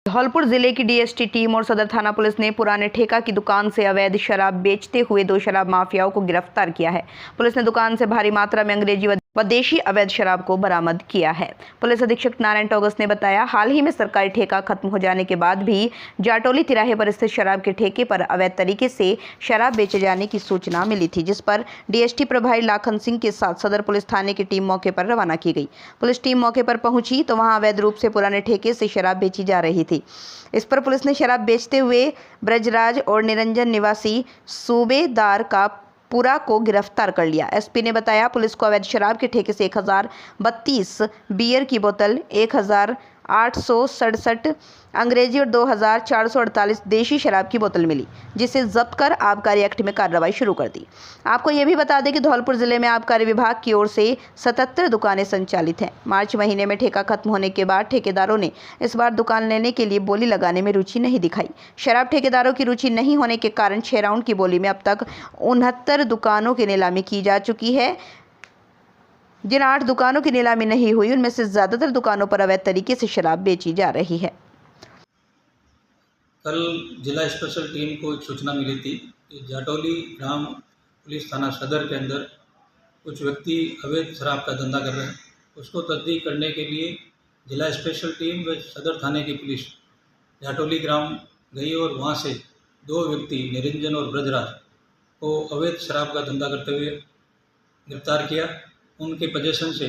धौलपुर जिले की DST team और सदर थाना पुलिस ने पुराने ठेका की दुकान से अवैध शराब बेचते हुए 2 शराब माफियाओं को गिरफ्तार किया है। पुलिस ने दुकान से भारी मात्रा में अंग्रेजी व देशी अवैध शराब को बरामद किया है। पुलिस अधीक्षक नारायण टोगस ने बताया, हाल ही में सरकारी ठेका खत्म हो जाने के बाद भी जाटोली तिराहे पर स्थित शराब के ठेके पर अवैध तरीके से शराब बेचे जाने की सूचना मिली थी, जिस पर डीएसटी प्रभारी लाखन सिंह के साथ सदर पुलिस थाने की टीम मौके पर रवाना की गई। पुलिस टीम मौके पर पहुंची तो वहां अवैध रूप से पुराने ठेके से शराब बेची जा रही थी। इस पर पुलिस ने शराब बेचते हुए ब्रजराज और निरंजन निवासी सूबेदार का पुरा को गिरफ्तार कर लिया। एसपी ने बताया, पुलिस को अवैध शराब के ठेके से 1032 बियर की बोतल, 1867 अंग्रेजी और 2448 देशी शराब की बोतल मिली, जिसे जब्त कर आबकारी एक्ट में कार्रवाई शुरू कर दी। आपको यह भी बता दें कि धौलपुर जिले में आबकारी विभाग की ओर से 77 दुकानें संचालित हैं। मार्च महीने में ठेका खत्म होने के बाद ठेकेदारों ने इस बार दुकान लेने के लिए बोली लगाने में रुचि नहीं दिखाई। शराब ठेकेदारों की रुचि नहीं होने के कारण 6 राउंड की बोली में अब तक 69 दुकानों की नीलामी की जा चुकी है। जिन 8 दुकानों की नीलामी नहीं हुई, उनमें से ज्यादातर दुकानों पर अवैध तरीके से शराब बेची जा रही है। कल जिला स्पेशल टीम को एक सूचना मिली थी कि जाटोली ग्राम पुलिस थाना सदर के अंदर कुछ व्यक्ति अवैध शराब का धंधा कर रहे हैं। उसको तस्दीक करने के लिए जिला स्पेशल टीम व सदर थाने की पुलिस जाटोली ग्राम गई और वहां से 2 व्यक्ति निरंजन और ब्रजराज को अवैध शराब का धंधा करते हुए गिरफ्तार किया। उनके पोजेशन से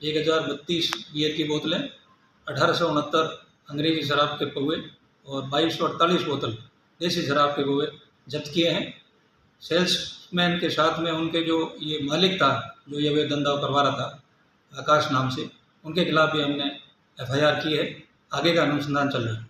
1032 बियर की बोतलें, 1869 अंग्रेजी शराब के पौवे और 2248 बोतल देसी शराब के पौवे जब्त किए हैं। सेल्समैन के साथ में उनके जो ये मालिक था, जो ये अवैध धंधा करवा रहा था, आकाश नाम से, उनके खिलाफ भी हमने एफआईआर की है। आगे का अनुसंधान चल रहा है।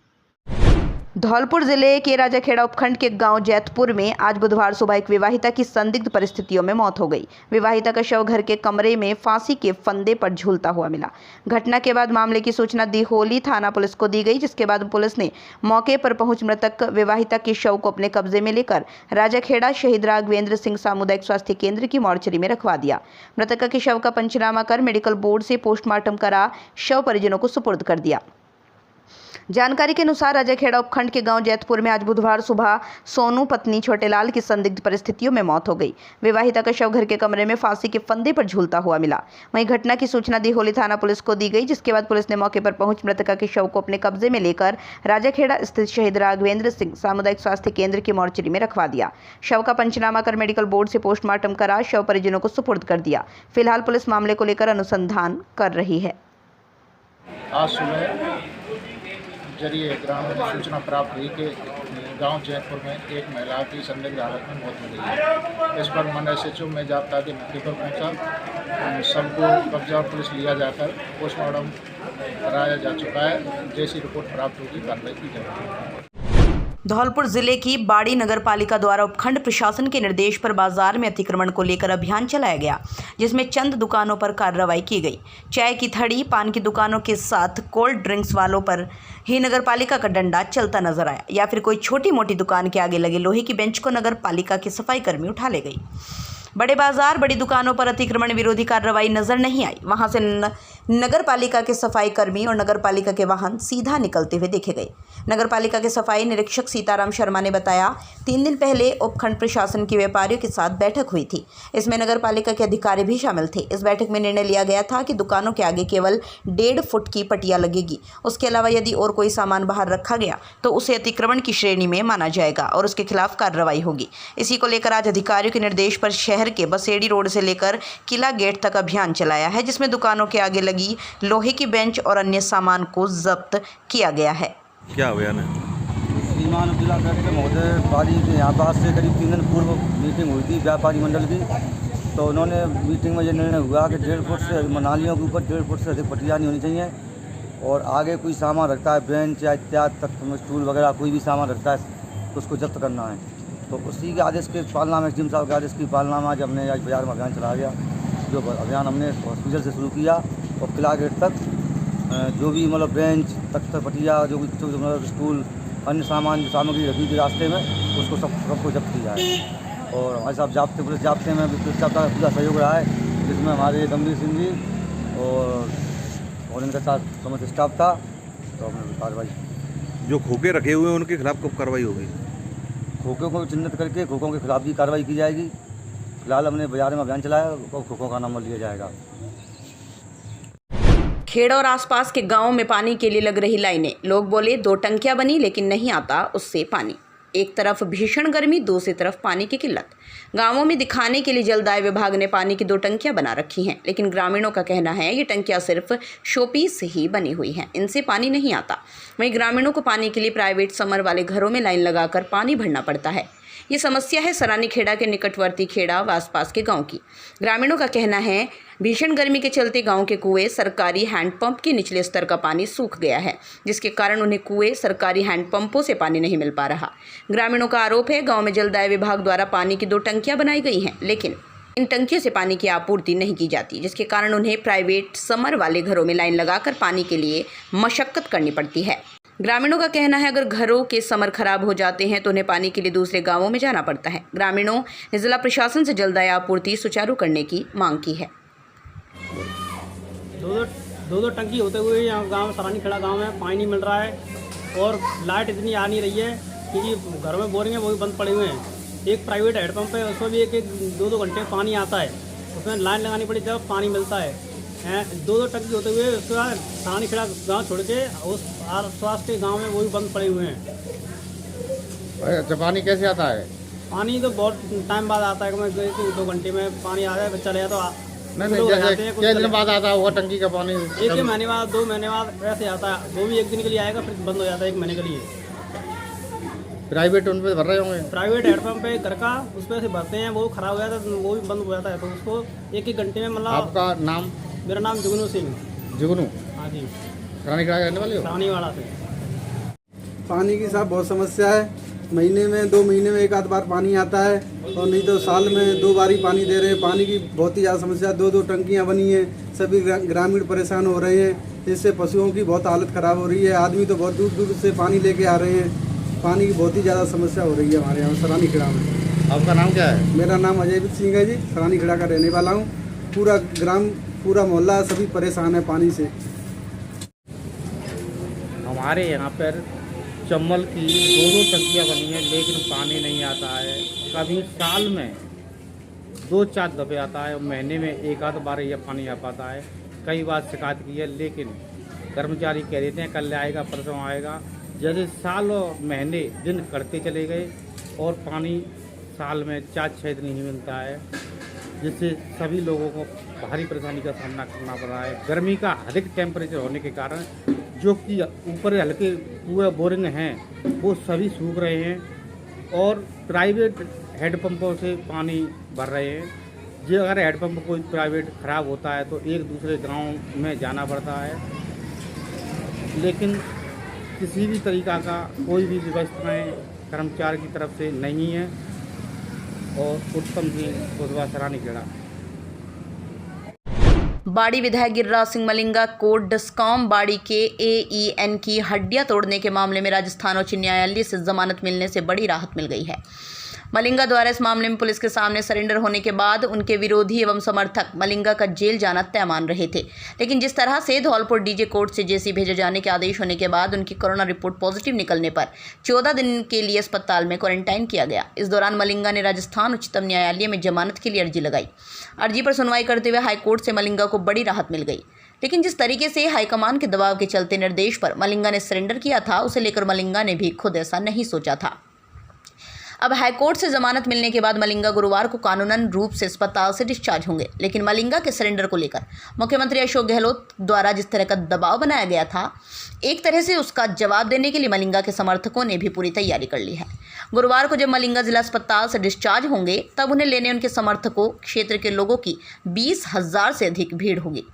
धौलपुर जिले के राजाखेड़ा उपखंड के गांव जैतपुर में आज बुधवार सुबह एक विवाहिता की संदिग्ध परिस्थितियों में मौत हो गई। विवाहिता का शव घर के कमरे में फांसी के फंदे पर झूलता हुआ मिला। घटना के बाद मामले की सूचना दिहोली थाना पुलिस को दी गई, जिसके बाद पुलिस ने मौके पर पहुंच मृतक विवाहिता के शव को अपने कब्जे में लेकर राजाखेड़ा शहीद राघवेंद्र सिंह सामुदायिक स्वास्थ्य केंद्र की मोर्चरी में रखवा दिया। मृतक के शव का पंचनामा कर मेडिकल बोर्ड से पोस्टमार्टम करा शव परिजनों को सुपुर्द कर दिया। जानकारी के अनुसार राजाखेड़ा उपखंड के गांव जैतपुर में आज बुधवार सुबह सोनू पत्नी छोटेलाल की संदिग्ध परिस्थितियों में मौत हो गई। विवाहिता का शव घर के कमरे में फांसी के फंदे पर झूलता हुआ मिला। वहीं घटना की सूचना दिहोली थाना पुलिस को दी गई, जिसके बाद पुलिस ने मौके पर पहुंच मृतका के शव को अपने कब्जे में लेकर राजाखेड़ा स्थित शहीद राघवेंद्र सिंह सामुदायिक स्वास्थ्य केंद्र की मोर्चरी में रखवा दिया। शव का पंचनामा कर मेडिकल बोर्ड से पोस्टमार्टम करा शव परिजनों को सुपुर्द कर दिया। फिलहाल पुलिस मामले को लेकर अनुसंधान कर रही है। आज सुबह जरिए ग्राम में सूचना प्राप्त हुई कि गांव जयपुर में एक महिला की संदिग्ध हालत में मौत हो गई है। इस पर मन SHO में जाब्ता के मौके पर पहुंचा। सबको कब्जा पुलिस लिया जाकर पोस्टमार्टम कराया जा चुका है। जैसी रिपोर्ट प्राप्त होगी कार्रवाई की जाएगी। धौलपुर जिले की बाड़ी नगर पालिका द्वारा उपखंड प्रशासन के निर्देश पर बाजार में अतिक्रमण को लेकर अभियान चलाया गया, जिसमें चंद दुकानों पर कार्रवाई की गई। चाय की थड़ी, पान की दुकानों के साथ कोल्ड ड्रिंक्स वालों पर ही नगर पालिका का डंडा चलता नजर आया, या फिर कोई छोटी मोटी दुकान के आगे लगे लोहे की बेंच को नगर पालिका के सफाई कर्मी उठा ले गई। बड़े बाजार, बड़ी दुकानों पर अतिक्रमण विरोधी कार्रवाई नजर नहीं आई। वहां से नगर पालिका के सफाई कर्मी और नगर पालिका के वाहन सीधा निकलते हुए देखे गए। नगर पालिका के सफाई निरीक्षक सीताराम शर्मा ने बताया, 3 दिन पहले उपखंड प्रशासन के व्यापारियों के साथ बैठक हुई थी। इसमें नगर पालिका के अधिकारी भी शामिल थे। इस बैठक में निर्णय लिया गया था कि दुकानों के आगे केवल 1.5 फुट की पटिया लगेगी। उसके अलावा यदि और कोई सामान बाहर रखा गया तो उसे अतिक्रमण की श्रेणी में माना जाएगा और उसके खिलाफ कार्रवाई होगी। इसी को लेकर आज अधिकारियों के निर्देश पर शहर के बसेड़ी रोड से लेकर किला गेट तक अभियान चलाया है, जिसमें दुकानों के आगे लगी लोहे की बेंच और अन्य सामान को जब्त किया गया है। क्या हुआ ना? श्रीमान जिला कलेक्टर महोदय पाली के यहाँ पास से करीब 3 दिन पूर्व मीटिंग हुई थी व्यापारी मंडल की। तो उन्होंने मीटिंग में ये निर्णय हुआ कि 1.5 फुट से नालियों के ऊपर 1.5 फुट से अधिक पटिया नहीं होनी चाहिए, और आगे कोई सामान रखता है बेंच या इत्यादि तक स्टूल वगैरह कोई भी सामान रखता है तो उसको जब्त करना है। तो उसी के आदेश के पालना में SDM साहब के आदेश की पालना में आज हमने आज बाजार में अभियान चलाया गया। जो अभियान हमने हॉस्पिटल से शुरू किया और किला गेट तक जो भी मतलब बेंच, तख्त, पटिया, जो मतलब स्टूल, अन्य सामान जो सामग्री रखी थी रास्ते में, उसको सबको जब्त किया है। और हमारे साहब जाब्ते पुलिस जाब्ते में पुलिस जाब्ता का पूरा सहयोग रहा है, जिसमें हमारे गंभीर सिंह जी और इनके साथ समस्त स्टाफ था। तो हमने कार्रवाई जो खोखे रखे हुए हैं उनके खिलाफ कब कार्रवाई होगी? खोखों को चिन्हित करके खोखों के खिलाफ भी कार्रवाई की जाएगी। फिलहाल हमने बाजार में अभियान चलाया और खोखों का नंबर लिया जाएगा। खेड़ और आसपास के गांवों में पानी के लिए लग रही लाइनें। लोग बोले 2 टंकियां बनी लेकिन नहीं आता उससे पानी। एक तरफ भीषण गर्मी, दूसरी तरफ पानी की किल्लत। गांवों में दिखाने के लिए जलदाय विभाग ने पानी की 2 टंकियां बना रखी हैं, लेकिन ग्रामीणों का कहना है ये टंकियां सिर्फ शोपीस से ही बनी हुई हैं, इनसे पानी नहीं आता। वहीं ग्रामीणों को पानी के लिए प्राइवेट समर वाले घरों में लाइन लगाकर पानी भरना पड़ता है। ये समस्या है सरानी खेड़ा के निकटवर्ती खेड़ा व आसपास के गांव की। ग्रामीणों का कहना है भीषण गर्मी के चलते गांव के कुएं, सरकारी हैंडपंप के निचले स्तर का पानी सूख गया है, जिसके कारण उन्हें कुएं, सरकारी हैंडपंपों से पानी नहीं मिल पा रहा। ग्रामीणों का आरोप है गांव में जलदाय विभाग द्वारा पानी की 2 टंकियां बनाई गई हैं, लेकिन इन टंकियों से पानी की आपूर्ति नहीं की जाती, जिसके कारण उन्हें प्राइवेट समर वाले घरों में लाइन लगाकर पानी के लिए मशक्कत करनी पड़ती है। ग्रामीणों का कहना है अगर घरों के समर खराब हो जाते हैं तो उन्हें पानी के लिए दूसरे गांवों में जाना पड़ता है। ग्रामीणों ने जिला प्रशासन से जलदाय आपूर्ति सुचारू करने की मांग की है। दो टंकी होते हुए यहाँ गांव सरानी खेड़ा गांव में पानी नहीं मिल रहा है और लाइट इतनी आ नहीं रही है क्योंकि घर में बोरिंग है वो भी बंद पड़े हुए हैं। एक प्राइवेट हेडपम्प है उसमें भी एक 2 घंटे पानी आता है, उसमें लाइन लगानी पड़ी जब पानी मिलता है। 2 टंकी होते हुए उसके बाद सरानी खेड़ा गाँव छोड़ के उस आसपास के गाँव में वो भी बंद पड़े हुए हैं। अच्छा, पानी कैसे आता है? पानी तो बहुत टाइम बाद आता है, 2 घंटे में पानी आ जाए, चले तो नहीं जैसे कितने दिन बाद आता होगा टंकी का पानी? 1 महीने बाद, 2 महीने बाद ऐसे आता है। वो भी 1 दिन के लिए आएगा फिर बंद हो जाता है 1 महीने के लिए। प्राइवेट उन पे भर रहे होंगे? प्राइवेट हेडपम्प है घर का, उस पर से भरते हैं, वो खराब हो जाता है तो वो भी बंद हो जाता है, तो उसको 1 घंटे में मतलब। आपका नाम? मेरा नाम जुगनू सिंह। जुगनू? हाँ जी, सरानी खेड़ा रहने वाले हो? सरानी वाला से। पानी की साहब बहुत समस्या है। महीने में 2 महीने में 1 आध बार पानी आता है और नहीं तो साल में 2 बार ही पानी दे रहे हैं। पानी की बहुत ही ज़्यादा समस्या, 2 टंकियां बनी हैं, सभी ग्रामीण परेशान हो रहे हैं। इससे पशुओं की बहुत हालत ख़राब हो रही है। आदमी तो बहुत दूर दूर से पानी लेके आ रहे हैं। पानी की बहुत ही ज़्यादा समस्या हो रही है हमारे यहाँ सरानी खेड़ा में। आपका नाम क्या है? मेरा नाम अजय सिंह है जी, सरानी खेड़ा का रहने वाला हूँ। पूरा ग्राम, पूरा मोहल्ला सभी परेशान है पानी से। हमारे यहाँ पर चम्बल की 2 टंकियाँ बनी हैं लेकिन पानी नहीं आता है। कभी साल में 2-4 दफ़े आता है, महीने में 1 आध बार यह पानी आ पाता है। कई बार शिकायत की है लेकिन कर्मचारी कह देते हैं कल आएगा परसों आएगा। जैसे साल और महीने दिन करते चले गए और पानी साल में 4-6 दिन ही मिलता है, जिससे सभी लोगों को भारी परेशानी का सामना करना पड़ रहा है। गर्मी का अधिक टेम्परेचर होने के कारण जो कि ऊपर हल्के कुएं बोरिंग हैं वो सभी सूख रहे हैं और प्राइवेट हेडपम्पों से पानी भर रहे हैं। जो अगर हेडपम्प कोई प्राइवेट ख़राब होता है तो एक दूसरे गांव में जाना पड़ता है, लेकिन किसी भी तरीक़ा का कोई भी व्यवस्थाएँ कर्मचारी की तरफ से नहीं है। और उत्तम सिंह कोतवा, सरानी खेड़ा। बाड़ी विधायक गिरिराज सिंह मलिंगा को डिस्कॉम बाड़ी के AEN की हड्डियां तोड़ने के मामले में राजस्थान उच्च न्यायालय से जमानत मिलने से बड़ी राहत मिल गई है। मलिंगा द्वारा इस मामले में पुलिस के सामने सरेंडर होने के बाद उनके विरोधी एवं समर्थक मलिंगा का जेल जाना तय मान रहे थे, लेकिन जिस तरह से धौलपुर डीजे कोर्ट से जेसी भेजे जाने के आदेश होने के बाद उनकी कोरोना रिपोर्ट पॉजिटिव निकलने पर 14 दिन के लिए अस्पताल में क्वारंटाइन किया गया। इस दौरान मलिंगा ने राजस्थान उच्चतम न्यायालय में जमानत के लिए अर्जी लगाई। अर्जी पर सुनवाई करते हुए हाईकोर्ट से मलिंगा को बड़ी राहत मिल गई, लेकिन जिस तरीके से हाईकमान के दबाव के चलते निर्देश पर मलिंगा ने सरेंडर किया था, उसे लेकर मलिंगा ने भी खुद ऐसा नहीं सोचा था। अब हाईकोर्ट से जमानत मिलने के बाद मलिंगा गुरुवार को कानूनन रूप से अस्पताल से डिस्चार्ज होंगे, लेकिन मलिंगा के सरेंडर को लेकर मुख्यमंत्री अशोक गहलोत द्वारा जिस तरह का दबाव बनाया गया था, एक तरह से उसका जवाब देने के लिए मलिंगा के समर्थकों ने भी पूरी तैयारी कर ली है। गुरुवार को जब मलिंगा जिला अस्पताल से डिस्चार्ज होंगे तब उन्हें लेने उनके समर्थकों, क्षेत्र के लोगों की 20,000 से अधिक भीड़ होगी।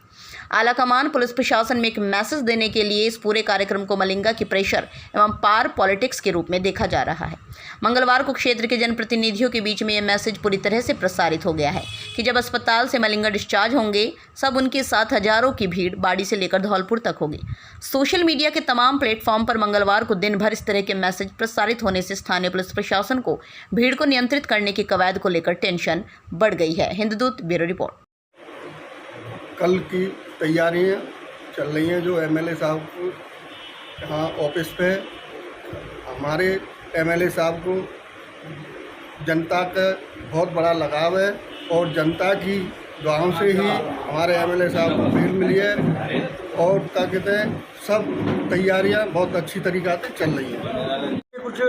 आलाकमान पुलिस प्रशासन में एक मैसेज देने के लिए इस पूरे कार्यक्रम को मलिंगा की प्रेशर एवं पार पॉलिटिक्स के रूप में देखा जा रहा है। मंगलवार को क्षेत्र के जनप्रतिनिधियों के बीच में यह मैसेज पूरी तरह से प्रसारित हो गया है कि जब अस्पताल से मलिंगा डिस्चार्ज होंगे सब उनके साथ हजारों की भीड़ बाड़ी से लेकर धौलपुर तक होगी। सोशल मीडिया के तमाम प्लेटफॉर्म पर मंगलवार को दिन भर इस तरह के मैसेज प्रसारित होने से स्थानीय पुलिस प्रशासन को भीड़ को नियंत्रित करने की कवायद को लेकर टेंशन बढ़ गई है। हिंदूदूत ब्यूरो रिपोर्ट। कल की तैयारियां चल रही हैं जो MLA साहब यहाँ ऑफिस पे हमारे एमएलए साहब को जनता का बहुत बड़ा लगाव है और जनता की दुआओं से ही हमारे एमएलए साहब को बेल मिली है और क्या कहते हैं सब तैयारियां बहुत अच्छी तरीक़ा से चल रही हैं। कुछ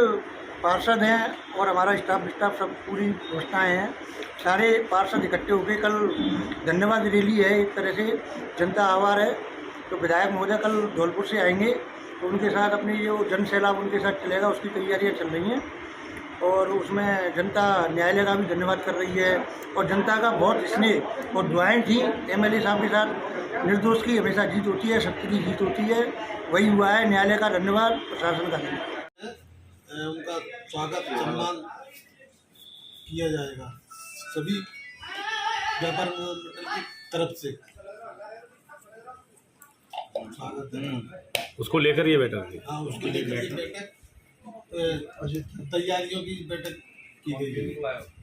पार्षद हैं और हमारा स्टाफ सब पूरी व्यवस्थाएँ हैं। सारे पार्षद इकट्ठे होकर कल धन्यवाद रैली है, एक तरह से जनता आभार है। तो विधायक महोदय कल धौलपुर से आएंगे तो उनके साथ अपनी जो जन सैलाब उनके साथ चलेगा, उसकी तैयारियां चल रही हैं और उसमें जनता न्यायालय का भी धन्यवाद कर रही है और जनता का बहुत स्नेह और दुआएं थी एमएलए साहब के साथ। निर्दोष की हमेशा जीत होती है, सत्य की जीत होती है, वही हुआ है। न्यायालय का धन्यवाद, प्रशासन का धन्यवाद। उनका स्वागत सम्मान किया जाएगा सभी व्यापार मंडल की तरफ से। स्वागत है। उसको लेकर ये बैठक थी। हाँ, उसके लिए बैठक तैयारियों की बैठक की गई है।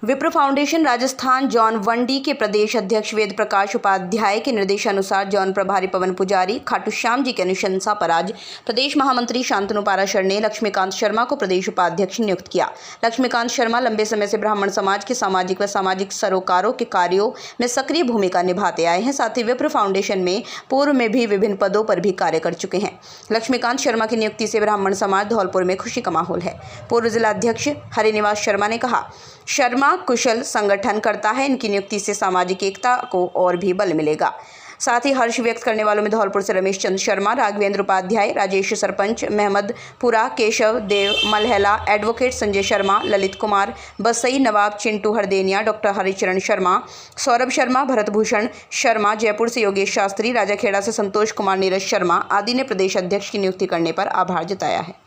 विप्र फाउंडेशन राजस्थान जॉन वंडी के प्रदेश अध्यक्ष वेद प्रकाश उपाध्याय के निर्देशानुसार जॉन प्रभारी पवन पुजारी, खाटू श्याम जी की अनुशंसा पर आज प्रदेश महामंत्री शांतनु पाराशर ने लक्ष्मीकांत शर्मा को प्रदेश उपाध्यक्ष नियुक्त किया। लक्ष्मीकांत शर्मा लंबे समय से ब्राह्मण समाज के सामाजिक व सामाजिक सरोकारों के कार्यों में सक्रिय भूमिका निभाते आए हैं। साथ ही विप्र फाउंडेशन में पूर्व में भी विभिन्न पदों पर भी कार्य कर चुके हैं। लक्ष्मीकांत शर्मा की नियुक्ति से ब्राह्मण समाज धौलपुर में खुशी का माहौल है। पूर्व जिला अध्यक्ष हरिनिवास शर्मा ने कहा, शर्मा कुशल संगठन करता है, इनकी नियुक्ति से सामाजिक एकता को और भी बल मिलेगा। साथ ही हर्ष व्यक्त करने वालों में धौलपुर से रमेश चंद्र शर्मा, राघवेंद्र उपाध्याय, राजेश सरपंच, महमदपुरा केशव देव मलहला, एडवोकेट संजय शर्मा, ललित कुमार बसई, नवाब चिंटू हरदेनिया, डॉक्टर हरिचरण शर्मा, सौरभ शर्मा, भरत भूषण शर्मा, जयपुर से योगेश शास्त्री, राजाखेड़ा से संतोष कुमार, नीरज शर्मा आदि ने प्रदेश अध्यक्ष की नियुक्ति करने पर आभार जताया है।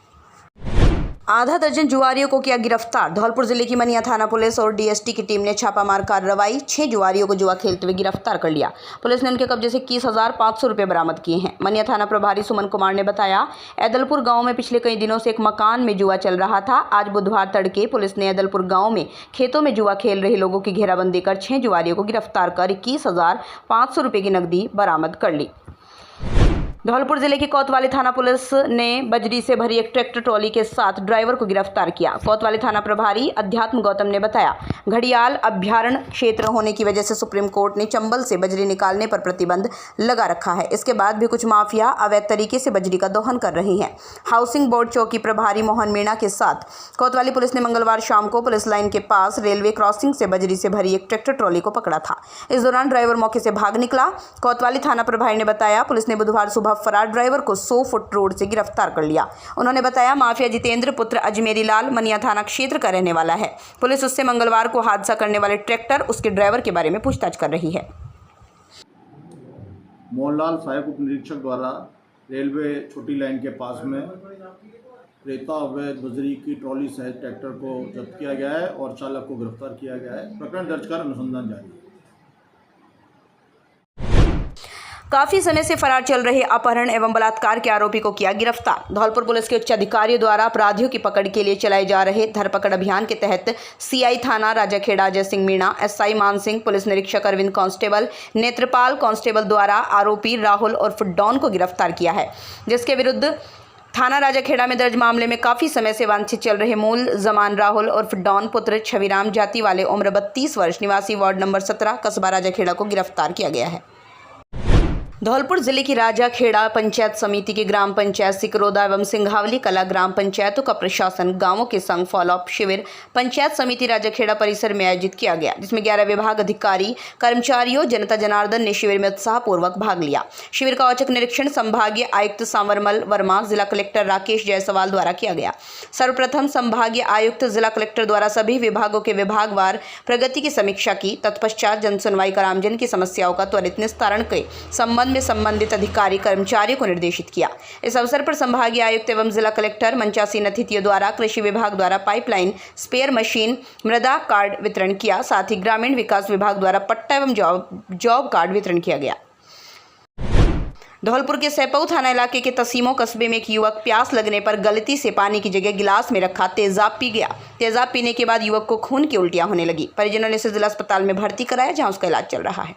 आधा दर्जन जुआरियों को किया गिरफ्तार। धौलपुर जिले की मनिया थाना पुलिस और डीएसटी की टीम ने छापामार कार्रवाई 6 जुआरियों को जुआ खेलते हुए गिरफ्तार कर लिया। पुलिस ने उनके कब्जे से 21,500 रुपये बरामद किए हैं। मनिया थाना प्रभारी सुमन कुमार ने बताया, ऐदलपुर गांव में पिछले कई दिनों से एक मकान में जुआ चल रहा था। आज बुधवार तड़के पुलिस ने ऐदलपुर गाँव में खेतों में जुआ खेल रहे लोगों की घेराबंदी कर 6 जुआरियों को गिरफ्तार कर 21,500 रुपये की नकदी बरामद कर ली। धौलपुर जिले की कोतवाली थाना पुलिस ने बजरी से भरी एक ट्रैक्टर ट्रॉली के साथ ड्राइवर को गिरफ्तार किया। कोतवाली थाना प्रभारी अध्यात्म गौतम ने बताया, घड़ियाल अभ्यारण्य क्षेत्र होने की वजह से सुप्रीम कोर्ट ने चंबल से बजरी निकालने पर प्रतिबंध लगा रखा है। इसके बाद भी कुछ माफिया अवैध तरीके से बजरी का दोहन कर रही हैं। हाउसिंग बोर्ड चौकी प्रभारी मोहन मीणा के साथ कोतवाली पुलिस ने मंगलवार शाम को पुलिस लाइन के पास रेलवे क्रॉसिंग से बजरी से भरी एक ट्रैक्टर ट्रॉली को पकड़ा था। इस दौरान ड्राइवर मौके से भाग निकला। कोतवाली थाना प्रभारी ने बताया, पुलिस ने बुधवार सुबह फरार ड्राइवर को 100 फुट रोड से गिरफ्तार कर लिया। उन्होंने बताया, माफिया जितेंद्र पुत्र अजमेरी लाल मनिया थाना क्षेत्र का रहने वाला है। पुलिस उससे मंगलवार को हादसा करने वाले ट्रैक्टर उसके ड्राइवर के बारे में पूछताछ कर रही है। मोहनलाल सहायक उप निरीक्षक द्वारा रेलवे छोटी लाइन के पास में रेता अवैध बजरी की ट्रॉली सहित ट्रैक्टर को जब्त किया गया है और चालक को गिरफ्तार किया गया है। प्रकरण दर्ज कर अनुसंधान जारी है। काफी समय से फरार चल रहे अपहरण एवं बलात्कार के आरोपी को किया गिरफ्तार। धौलपुर पुलिस के उच्च अधिकारियों द्वारा अपराधियों की पकड़ के लिए चलाए जा रहे धरपकड़ अभियान के तहत सीआई थाना राजाखेड़ा अजय सिंह मीणा, एसआई मान सिंह, पुलिस निरीक्षक अरविंद कांस्टेबल, नेत्रपाल कांस्टेबल द्वारा आरोपी राहुल और डॉन को गिरफ्तार किया है, जिसके विरुद्ध थाना राजाखेड़ा में दर्ज मामले में काफी समय से वांछित चल रहे मूल जमान राहुल और डॉन पुत्र छविराम जाति वाले उम्र 32 वर्ष निवासी वार्ड नंबर 17 कस्बा राजाखेड़ा को गिरफ्तार किया गया है। धौलपुर जिले की राजाखेड़ा पंचायत समिति के ग्राम पंचायत सिकरोदा एवं सिंघावली कला ग्राम पंचायतों का प्रशासन गांवों के संग फॉलोअप शिविर पंचायत समिति राजाखेड़ा परिसर में आयोजित किया गया, जिसमें 11 विभाग अधिकारी, कर्मचारियों, जनता जनार्दन ने शिविर में उत्साहपूर्वक भाग लिया। शिविर का औचक निरीक्षण संभागीय आयुक्त सांवरमल वर्मा, जिला कलेक्टर राकेश जायसवाल द्वारा किया गया। सर्वप्रथम संभागीय आयुक्त जिला कलेक्टर द्वारा सभी विभागों के विभागवार प्रगति की समीक्षा की। तत्पश्चात जन सुनवाई कर आमजन की समस्याओं का त्वरित निस्तारण के संबंध में संबंधित अधिकारी कर्मचारियों को निर्देशित किया। इस अवसर पर संभागीय आयुक्त एवं जिला कलेक्टर मंचासीन अतिथियों द्वारा कृषि विभाग द्वारा पाइपलाइन, स्पेयर मशीन, मृदा कार्ड वितरण किया। साथ ही ग्रामीण विकास विभाग द्वारा पट्टा एवं जॉब कार्ड वितरण किया गया। धौलपुर के सैपऊ थाना इलाके के तसीमो कस्बे में एक युवक प्यास लगने पर गलती से पानी की जगह गिलास में रखा तेजाब पी गया। तेजाब पीने के बाद युवक को खून की उल्टियां होने लगी। परिजनों ने इसे जिला अस्पताल में भर्ती कराया, जहां उसका इलाज चल रहा है।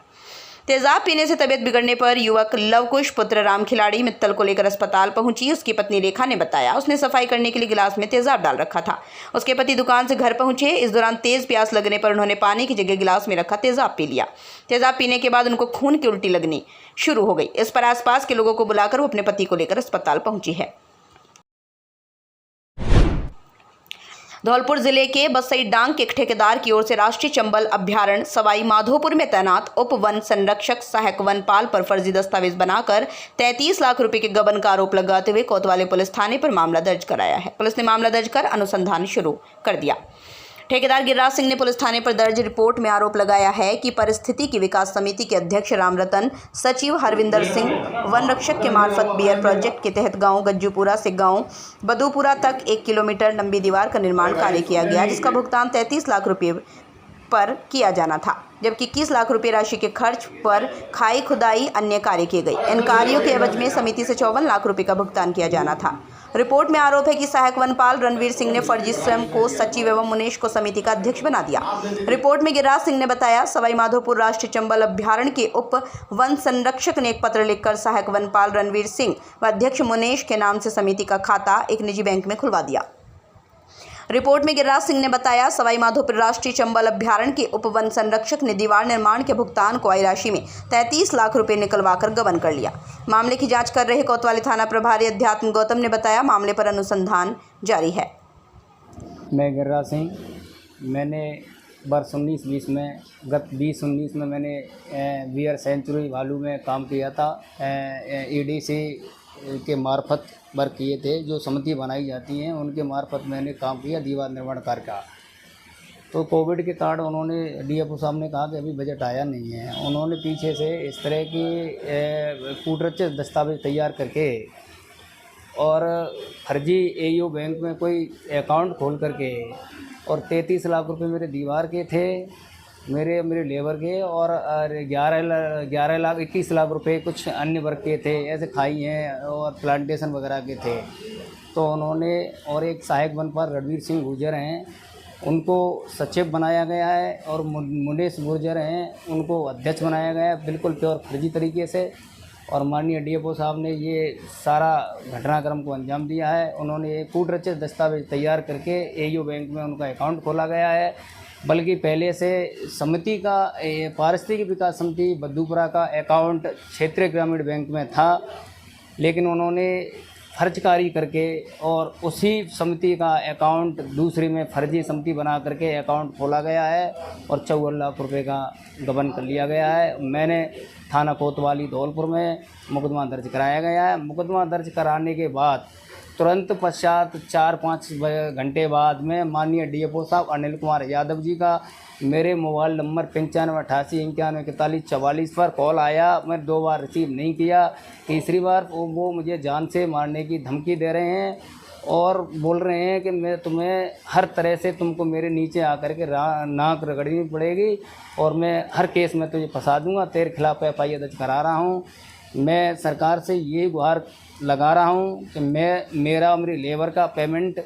तेजाब पीने से तबीयत बिगड़ने पर युवक लवकुश पुत्र राम खिलाड़ी मित्तल को लेकर अस्पताल पहुंची। उसकी पत्नी रेखा ने बताया उसने सफाई करने के लिए गिलास में तेजाब डाल रखा था। उसके पति दुकान से घर पहुंचे। इस दौरान तेज प्यास लगने पर उन्होंने पानी की जगह गिलास में रखा तेजाब पी लिया। तेजाब पीने के बाद उनको खून की उल्टी लगनी शुरू हो गई। इस पर आसपास के लोगों को बुलाकर वो अपने पति को लेकर अस्पताल पहुंची है। धौलपुर जिले के बसई डांग के एक ठेकेदार की ओर से राष्ट्रीय चंबल अभ्यारण्य सवाई माधोपुर में तैनात उप वन संरक्षक सहायक वनपाल पर फर्जी दस्तावेज बनाकर 33 लाख रुपए के गबन का आरोप लगाते हुए कोतवाली पुलिस थाने पर मामला दर्ज कराया है। पुलिस ने मामला दर्ज कर अनुसंधान शुरू कर दिया। ठेकेदार गिरिराज सिंह ने पुलिस थाने पर दर्ज रिपोर्ट में आरोप लगाया है कि परिस्थितिकी विकास समिति के अध्यक्ष रामरतन, सचिव हरविंदर सिंह, वन रक्षक के मार्फत बीआर प्रोजेक्ट के तहत गांव गज्जूपुरा से गांव बदूपुरा तक 1 किलोमीटर लंबी दीवार का निर्माण कार्य किया गया, जिसका भुगतान 33 लाख रुपये पर किया जाना था, जबकि 21 लाख रुपए राशि के खर्च पर खाई खुदाई अन्य कार्य किए गए। इन कार्यों के एवज में समिति से 54 लाख रुपए का भुगतान किया जाना था। रिपोर्ट में आरोप है कि सहायक वनपाल रणवीर सिंह ने फर्जी स्वयं को सचिव एवं मुनेश को समिति का अध्यक्ष बना दिया। रिपोर्ट में गिरिराज सिंह ने बताया सवाई माधोपुर राष्ट्रीय चंबल अभ्यारण्य के उप वन संरक्षक ने एक पत्र लिखकर सहायक वनपाल रणवीर सिंह व अध्यक्ष मुनेश के नाम से समिति का खाता एक निजी बैंक में खुलवा दिया। रिपोर्ट में गिरिराज सिंह ने बताया सवाई माधोपुर राष्ट्रीय चंबल अभ्यारण्य के उप वन संरक्षक ने दीवार निर्माण के भुगतान को आई राशि में 33 लाख रुपए निकलवाकर गबन कर लिया। मामले की जांच कर रहे कोतवाली थाना प्रभारी अध्यात्म गौतम ने बताया मामले पर अनुसंधान जारी है। मैं गिरिराज सिंह, मैंने वर्ष 19-20 में गत 20-19 में मैंने बीआर सेंचुरी भालू में काम किया था। EDC के मार्फत वर्क किए थे। जो समिति बनाई जाती हैं उनके मार्फत मैंने काम किया दीवार निर्माण कार्य का। तो कोविड के कारण उन्होंने DFO साहब ने कहा कि अभी बजट आया नहीं है। उन्होंने पीछे से इस तरह की कूटरच दस्तावेज तैयार करके और फर्जी AU बैंक में कोई अकाउंट खोल करके और 33 लाख रुपए मेरे दीवार के थे, मेरे लेबर के, और 11 लाख 21 लाख रुपए कुछ अन्य वर्ग के थे, ऐसे खाई हैं और प्लांटेशन वगैरह के थे। तो उन्होंने और एक सहायक वनपाल रणवीर सिंह गुर्जर हैं, उनको सचिव बनाया गया है, और मुनेश गुर्जर हैं, उनको अध्यक्ष बनाया गया है, बिल्कुल प्योर फर्जी तरीके से। और माननीय DFO साहब ने ये सारा घटनाक्रम को अंजाम दिया है। उन्होंने कूटरचित दस्तावेज तैयार करके AU बैंक में उनका अकाउंट खोला गया है, बल्कि पहले से समिति का पारिस्थितिकी विकास समिति बद्दूपुरा का अकाउंट क्षेत्रीय ग्रामीण बैंक में था, लेकिन उन्होंने फर्जकारी करके और उसी समिति का अकाउंट दूसरी में फर्जी समिति बना करके अकाउंट खोला गया है और 54 लाख रुपए का गबन कर लिया गया है। मैंने थाना कोतवाली धौलपुर में मुकदमा दर्ज कराया गया है। मुकदमा दर्ज कराने के बाद तुरंत पश्चात 4-5 घंटे बाद में माननीय DFO साहब अनिल कुमार यादव जी का मेरे मोबाइल नंबर 9588914144 पर कॉल आया। मैं 2 बार रिसीव नहीं किया। तीसरी बार वो मुझे जान से मारने की धमकी दे रहे हैं और बोल रहे हैं कि मैं तुम्हें हर तरह से तुमको मेरे नीचे आकर के नाक रगड़नी पड़ेगी और मैं हर केस में तुझे फंसा दूंगा। तेरे खिलाफ FIR दर्ज करा रहा हूँ। मैं सरकार से ये गुहार लगा रहा हूँ कि मेरा मेरी लेबर का पेमेंट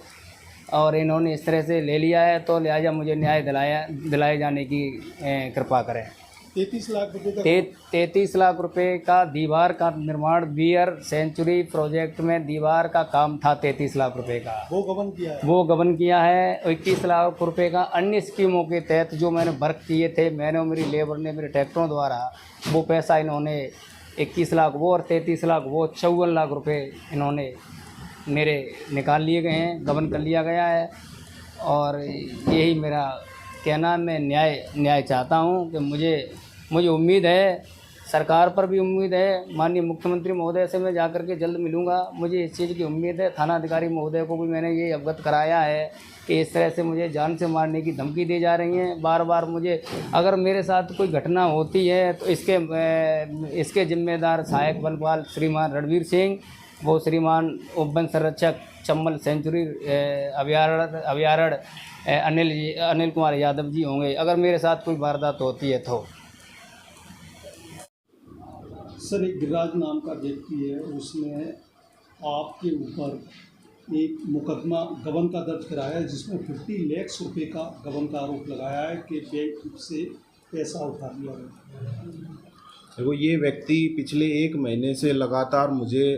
और इन्होंने इस तरह से ले लिया है, तो लिहाजा मुझे न्याय दिलाए जाने की कृपा करें। 33 लाख रुपए का दीवार का निर्माण बीआर सेंचुरी प्रोजेक्ट में दीवार का काम था। 33 लाख रुपए का वो गबन किया है। 21 लाख रुपए का अन्य स्कीमों के तहत जो मैंने वर्क किए थे, मैंने और मेरी लेबर ने मेरे ट्रैक्टरों द्वारा वो पैसा इन्होंने 21 लाख वो और 33 लाख वो 54 लाख रुपए इन्होंने मेरे निकाल लिए गए हैं, गबन कर लिया गया है। और यही मेरा कहना है। मैं न्याय चाहता हूँ कि मुझे उम्मीद है, सरकार पर भी उम्मीद है, माननीय मुख्यमंत्री महोदय से मैं जाकर के जल्द मिलूँगा। मुझे इस चीज़ की उम्मीद है। थाना अधिकारी महोदय को भी मैंने ये अवगत कराया है कि इस तरह से मुझे जान से मारने की धमकी दी जा रही हैं। बार बार मुझे अगर मेरे साथ कोई घटना होती है तो इसके जिम्मेदार सहायक वनपाल श्रीमान रणवीर सिंह, वो श्रीमान वन संरक्षक चंबल सेंचुरी अभ्यारण्य अनिल कुमार यादव जी होंगे अगर मेरे साथ कोई वारदात होती है तो। सर, एक गिरिराज नाम का व्यक्ति है, उसने आपके ऊपर एक मुकदमा गबन का दर्ज कराया है, जिसमें 50 लाख रुपए का गबन का आरोप लगाया है कि बैंक से पैसा उठा लिया गया। देखो, ये व्यक्ति पिछले 1 महीने से लगातार मुझे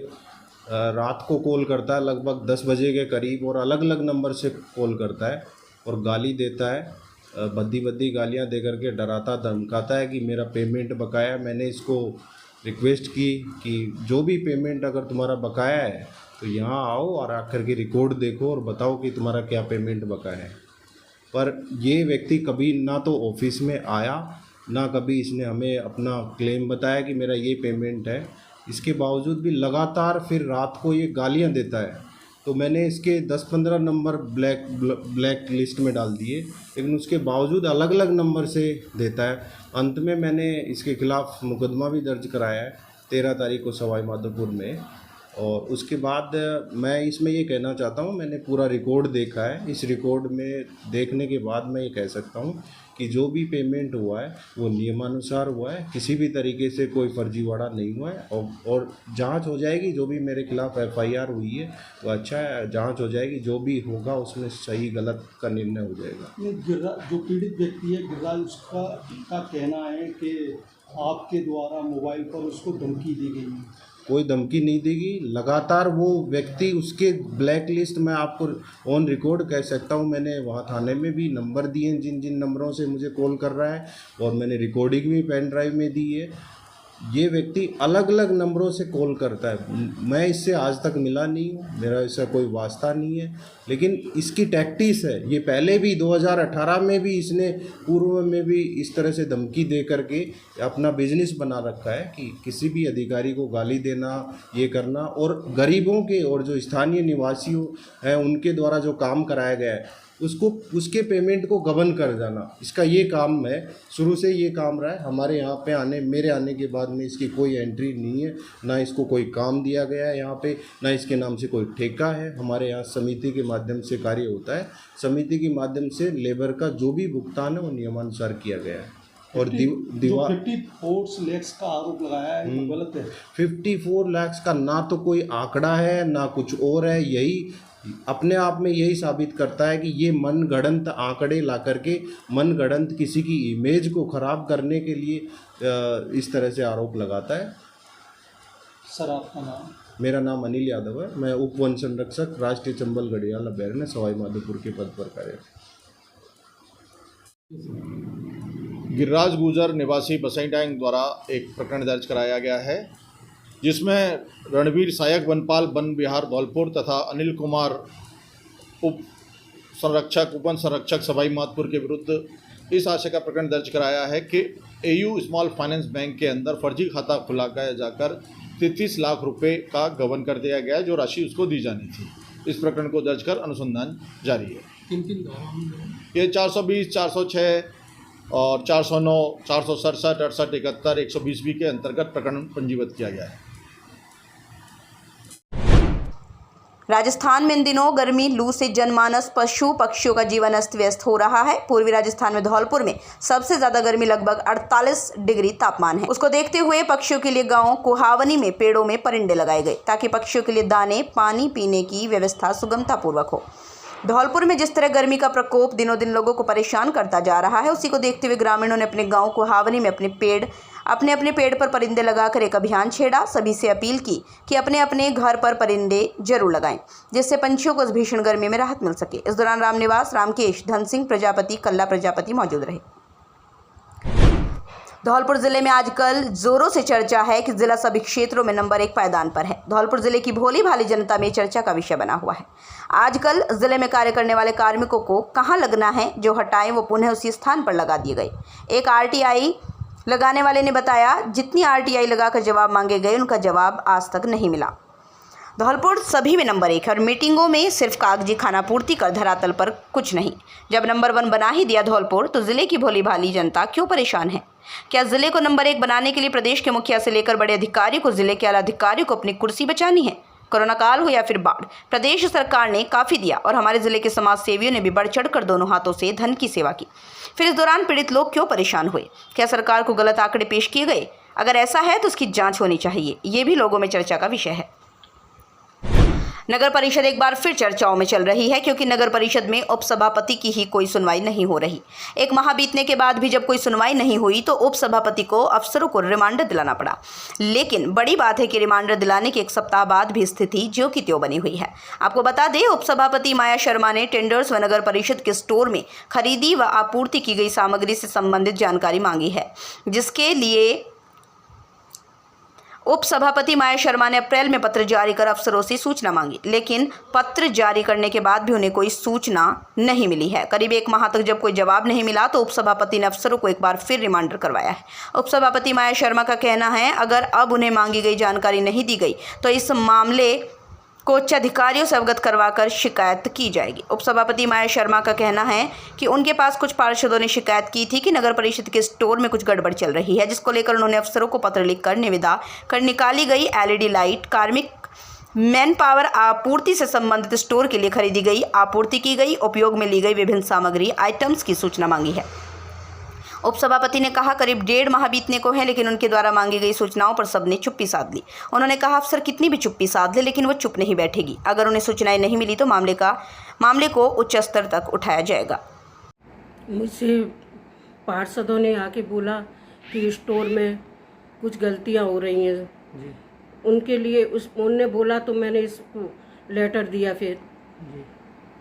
रात को कॉल करता है, लगभग 10 बजे के करीब, और अलग अलग नंबर से कॉल करता है और गाली देता है, भद्दी गालियां दे करके डराता धमकाता है कि मेरा पेमेंट बकाया है। मैंने इसको रिक्वेस्ट की कि जो भी पेमेंट अगर तुम्हारा बकाया है तो यहाँ आओ और आकर के रिकॉर्ड देखो और बताओ कि तुम्हारा क्या पेमेंट बकाया है। पर ये व्यक्ति कभी ना तो ऑफिस में आया, ना कभी इसने हमें अपना क्लेम बताया कि मेरा ये पेमेंट है। इसके बावजूद भी लगातार फिर रात को ये गालियां देता है। तो मैंने इसके 10-15 नंबर ब्लैक लिस्ट में डाल दिए, लेकिन उसके बावजूद अलग अलग नंबर से देता है। अंत में मैंने इसके खिलाफ़ मुकदमा भी दर्ज कराया है 13 तारीख को सवाई माधोपुर में। और उसके बाद मैं इसमें ये कहना चाहता हूँ, मैंने पूरा रिकॉर्ड देखा है। इस रिकॉर्ड में देखने के बाद मैं ये कह सकता हूँ कि जो भी पेमेंट हुआ है वो नियमानुसार हुआ है, किसी भी तरीके से कोई फर्जीवाड़ा नहीं हुआ है। और जांच हो जाएगी, जो भी मेरे खिलाफ़ FIR हुई है वो अच्छा है, जांच हो जाएगी, जो भी होगा उसमें सही गलत का निर्णय हो जाएगा। जो पीड़ित व्यक्ति है गिरिराज, उसका कहना है कि आपके द्वारा मोबाइल पर उसको धमकी दी गई है। कोई धमकी नहीं देगी, लगातार वो व्यक्ति उसके ब्लैक लिस्ट में आपको ऑन रिकॉर्ड कह सकता हूँ। मैंने वहाँ थाने में भी नंबर दिए हैं जिन जिन नंबरों से मुझे कॉल कर रहा है, और मैंने रिकॉर्डिंग भी पेन ड्राइव में दी है। ये व्यक्ति अलग अलग नंबरों से कॉल करता है। मैं इससे आज तक मिला नहीं हूँ, मेरा ऐसा कोई वास्ता नहीं है, लेकिन इसकी टैक्टिस है। ये पहले भी 2018 में भी इसने पूर्व में भी इस तरह से धमकी दे करके अपना बिजनेस बना रखा है कि किसी भी अधिकारी को गाली देना, ये करना, और गरीबों के और जो स्थानीय निवासियों हैं उनके द्वारा जो काम कराया गया है उसको, उसके पेमेंट को गबन कर जाना, इसका ये काम है। शुरू से ये काम रहा है। हमारे यहाँ पे मेरे आने के बाद में इसकी कोई एंट्री नहीं है, ना इसको कोई काम दिया गया है यहाँ पे, ना इसके नाम से कोई ठेका है। हमारे यहाँ समिति के माध्यम से कार्य होता है। समिति के माध्यम से लेबर का जो भी भुगतान है वो नियमानुसार किया गया है। और 54 लाख का आरोप लगाया है, वो गलत है। 54 लाख का ना तो कोई आंकड़ा है ना कुछ और है। यही अपने आप में यही साबित करता है कि ये मनगढ़ंत आंकड़े ला करके मनगढ़ंत किसी की इमेज को ख़राब करने के लिए इस तरह से आरोप लगाता है। सर, आपका नाम? मेरा नाम अनिल यादव है। मैं उप वन संरक्षक राष्ट्रीय चंबल घड़ियाल अभयारण्य सवाई माधोपुर के पद पर कार्य। गिरिराज गुर्जर निवासी बसईडांग द्वारा एक प्रकरण दर्ज कराया गया है, जिसमें रणवीर सहायक वनपाल वन विहार धौलपुर तथा अनिल कुमार उप वन संरक्षक सवाई माधोपुर के विरुद्ध इस आशय का प्रकरण दर्ज कराया है कि AU स्मॉल फाइनेंस बैंक के अंदर फर्जी खाता खुलाया जाकर 33 लाख रुपए का गबन कर दिया गया, जो राशि उसको दी जानी थी। इस प्रकरण को दर्ज कर अनुसंधान जारी है। ये 420, 406 और 409, 467, 68, 71, 120B के अंतर्गत प्रकरण पंजीबद्ध किया गया है। राजस्थान में इन दिनों गर्मी लू से जनमानस पशु पक्षियों का जीवन अस्त व्यस्त हो रहा है। पूर्वी राजस्थान में धौलपुर में सबसे ज्यादा गर्मी लगभग 48 डिग्री तापमान है। उसको देखते हुए पक्षियों के लिए गांव कुहावनी में पेड़ों में परिंदे लगाए गए ताकि पक्षियों के लिए दाने पानी पीने की व्यवस्था सुगमता पूर्वक हो। धौलपुर में जिस तरह गर्मी का प्रकोप दिनों दिन लोगों को परेशान करता जा रहा है, उसी को देखते हुए ग्रामीणों ने अपने गांव कुहावनी में अपने पेड़ पर परिंदे लगाकर एक अभियान छेड़ा। सभी से अपील की कि अपने अपने घर पर परिंदे जरूर लगाएं, जिससे पंछियों को इस भीषण गर्मी में राहत मिल सके। इस दौरान रामनिवास, रामकेश, धन सिंह प्रजापति, कल्ला प्रजापति मौजूद रहे। धौलपुर जिले में आजकल जोरों से चर्चा है कि जिला सभी क्षेत्रों में नंबर 1 पायदान पर है। धौलपुर जिले की भोली भाली जनता में चर्चा का विषय बना हुआ है। आजकल जिले में कार्य करने वाले कार्मिकों को कहां लगना है, जो हटाएं वो पुनः उसी स्थान पर लगा दिए गए। एक RTI लगाने वाले ने बताया, जितनी RTI लगाकर जवाब मांगे गए उनका जवाब आज तक नहीं मिला। धौलपुर सभी में नंबर 1 है और मीटिंगों में सिर्फ कागजी खाना पूर्ति कर धरातल पर कुछ नहीं। जब नंबर 1 बना ही दिया धौलपुर, तो जिले की भोली भाली जनता क्यों परेशान है? क्या जिले को नंबर 1 बनाने के लिए प्रदेश के मुखिया से लेकर बड़े अधिकारी को, जिले के आला अधिकारी को अपनी कुर्सी बचानी है? कोरोना काल हो या फिर बाढ़, प्रदेश सरकार ने काफ़ी दिया और हमारे जिले के समाज सेवियों ने भी बढ़ चढ़ कर दोनों हाथों से धन की सेवा की। फिर इस दौरान पीड़ित लोग क्यों परेशान हुए? क्या सरकार को गलत आंकड़े पेश किए गए? अगर ऐसा है तो उसकी जांच होनी चाहिए। ये भी लोगों में चर्चा का विषय है। नगर परिषद एक बार फिर चर्चाओं में चल रही है क्योंकि नगर परिषद में उपसभापति की ही कोई सुनवाई नहीं हो रही। एक माह बीतने के बाद भी जब कोई सुनवाई नहीं हुई तो उपसभापति को अफसरों को रिमांडर दिलाना पड़ा। लेकिन बड़ी बात है कि रिमांडर दिलाने के एक सप्ताह बाद भी स्थिति ज्यों की त्यों बनी हुई है। आपको बता दें, उपसभापति माया शर्मा ने टेंडर्स व नगर परिषद के स्टोर में खरीदी व आपूर्ति की गई सामग्री से संबंधित जानकारी मांगी है, जिसके लिए उप सभापति माया शर्मा ने अप्रैल में पत्र जारी कर अफसरों से सूचना मांगी, लेकिन पत्र जारी करने के बाद भी उन्हें कोई सूचना नहीं मिली है। करीब एक माह तक जब कोई जवाब नहीं मिला तो उप सभापति ने अफसरों को एक बार फिर रिमांडर करवाया है। उप सभापति माया शर्मा का कहना है, अगर अब उन्हें मांगी गई जानकारी नहीं दी गई तो इस मामले को उच्च अधिकारियों से अवगत करवाकर शिकायत की जाएगी। उपसभापति माया शर्मा का कहना है कि उनके पास कुछ पार्षदों ने शिकायत की थी कि नगर परिषद के स्टोर में कुछ गड़बड़ चल रही है, जिसको लेकर उन्होंने अफसरों को पत्र लिखकर निविदा कर निकाली गई एलईडी लाइट, कार्मिक, मैन पावर आपूर्ति से संबंधित स्टोर के लिए खरीदी गई, आपूर्ति की गई, उपयोग में ली गई विभिन्न सामग्री आइटम्स की सूचना मांगी है। उपसभापति ने कहा, करीब 1.5 माह बीतने को है, लेकिन उनके द्वारा मांगी गई सूचनाओं पर सबने चुप्पी साध ली। उन्होंने कहा, अफसर कितनी भी चुप्पी साध ले लेकिन वो चुप नहीं बैठेगी। अगर उन्हें सूचनाएं नहीं मिली तो मामले को उच्च स्तर तक उठाया जाएगा। मुझसे पार्षदों ने आके बोला कि स्टोर में कुछ गलतियां हो रही हैं जी। उनके लिए उन्होंने बोला तो मैंने इसको लेटर दिया, फिर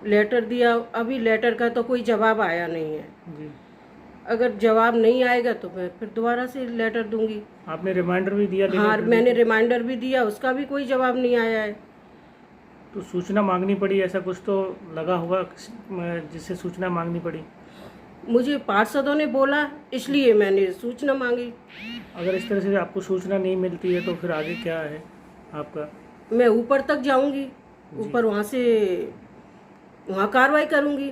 लेटर दिया। अभी लेटर का तो कोई जवाब आया नहीं है जी। अगर जवाब नहीं आएगा तो मैं फिर दोबारा से लेटर दूंगी। आपने रिमाइंडर भी दिया? हाँ, मैंने रिमाइंडर भी दिया, उसका भी कोई जवाब नहीं आया है। तो सूचना मांगनी पड़ी, ऐसा कुछ तो लगा होगा जिससे सूचना मांगनी पड़ी? मुझे पार्षदों ने बोला, इसलिए मैंने सूचना मांगी। अगर इस तरह से आपको सूचना नहीं मिलती है तो फिर आगे क्या है आपका? मैं ऊपर तक जाऊंगी, ऊपर वहाँ कार्रवाई करूंगी।